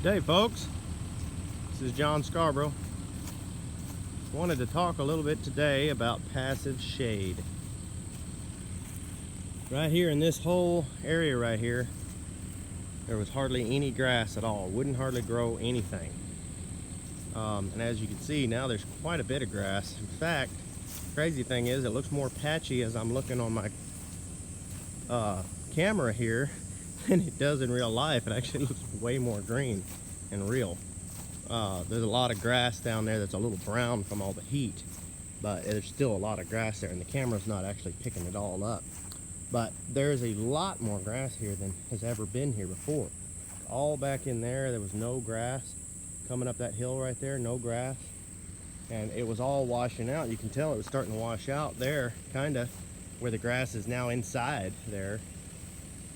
Day, folks. This is John Scarborough. Wanted to talk a little bit today about passive shade. Right here in this whole area right here, there was hardly any grass at all. Wouldn't hardly grow anything. And as you can see, now there's quite a bit of grass. In fact, crazy thing is, it looks more patchy as I'm looking on my camera here than it does in real life. It actually looks way more green and real. There's a lot of grass down there that's a little brown from all the heat, but there's still a lot of grass there, and the camera's not actually picking it all up. But there's a lot more grass here than has ever been here before. All back in there, there was no grass. Coming up that hill right there, no grass. And it was all washing out. You can tell it was starting to wash out there, kinda, where the grass is now inside there.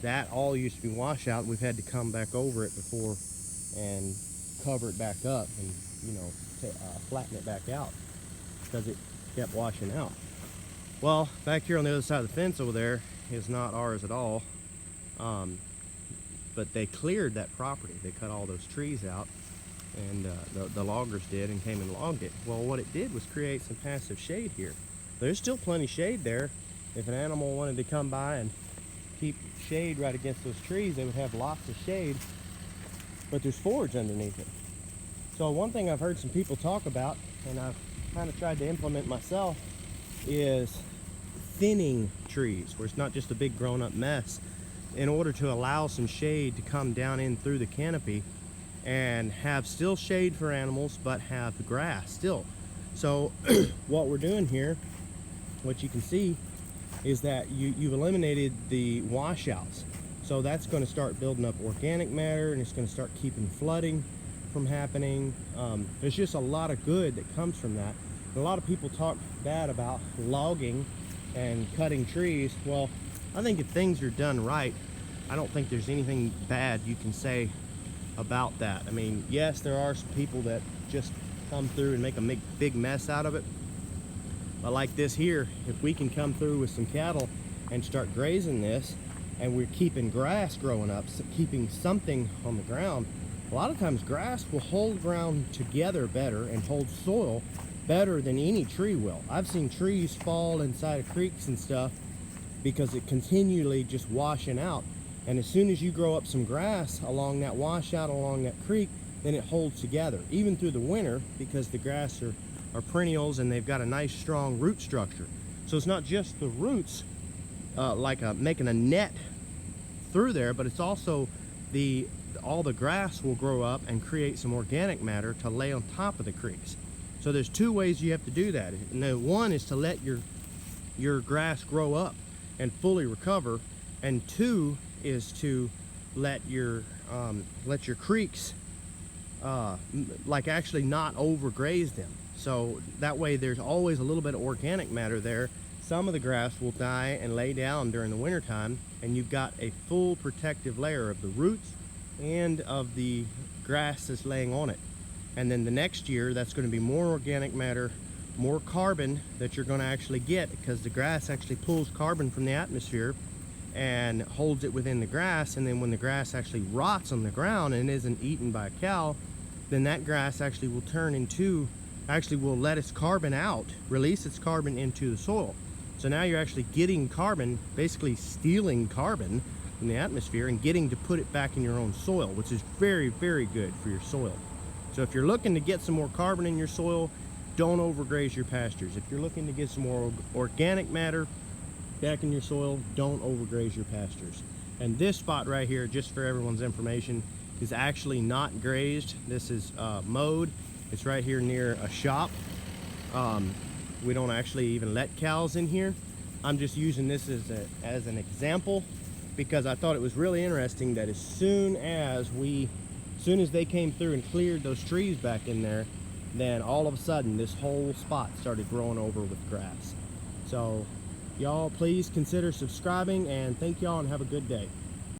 That all used to be washout. We've had to come back over it before and cover it back up and, you know, flatten it back out because it kept washing out. Well, back here on the other side of the fence over there is not ours at all. But they cleared that property. They cut all those trees out, and the loggers did, and came and logged it. Well, what it did was create some passive shade here. There's still plenty of shade there. If an animal wanted to come by and keep shade right against those trees, they would have lots of shade, but there's forage underneath it. So one thing I've heard some people talk about, and I've kind of tried to implement myself, is thinning trees, where it's not just a big grown-up mess, in order to allow some shade to come down in through the canopy and have still shade for animals, but have the grass still. So what we're doing here, what you can see, is that you've eliminated the washouts. So that's going to start building up organic matter, and it's going to start keeping flooding from happening. There's just a lot of good that comes from that. And a lot of people talk bad about logging and cutting trees. Well, I think if things are done right, I don't think there's anything bad you can say about that. I mean, yes, there are some people that just come through and make a big mess out of it. But like this here, if we can come through with some cattle and start grazing this, and we're keeping grass growing up, so keeping something on the ground, a lot of times grass will hold ground together better and hold soil better than any tree will. I've seen trees fall inside of creeks and stuff because it continually just washing out. And as soon as you grow up some grass along that washout, along that creek, then it holds together, even through the winter, because the grass are perennials and they've got a nice strong root structure. So it's not just the roots making a net through there, but it's also all the grass will grow up and create some organic matter to lay on top of the creeks. So there's two ways you have to do that. And the one is to let your grass grow up and fully recover, and two is to let your creeks actually not overgraze them. So that way there's always a little bit of organic matter there. Some of the grass will die and lay down during the winter time, and you've got a full protective layer of the roots and of the grass that's laying on it. And then the next year, that's going to be more organic matter, more carbon that you're going to actually get, because the grass actually pulls carbon from the atmosphere and holds it within the grass. And then when the grass actually rots on the ground and isn't eaten by a cow, then that grass actually will will let its carbon out, release its carbon into the soil. So now you're actually getting carbon, basically stealing carbon from the atmosphere and getting to put it back in your own soil, which is very, very good for your soil. So if you're looking to get some more carbon in your soil, don't overgraze your pastures. If you're looking to get some more organic matter back in your soil, don't overgraze your pastures. And this spot right here, just for everyone's information, is actually not grazed. This is mowed. It's right here near a shop. We don't actually even let cows in here. I'm just using this as an example, because I thought it was really interesting that as soon as they came through and cleared those trees back in there, then all of a sudden this whole spot started growing over with grass. So y'all please consider subscribing, and thank y'all and have a good day.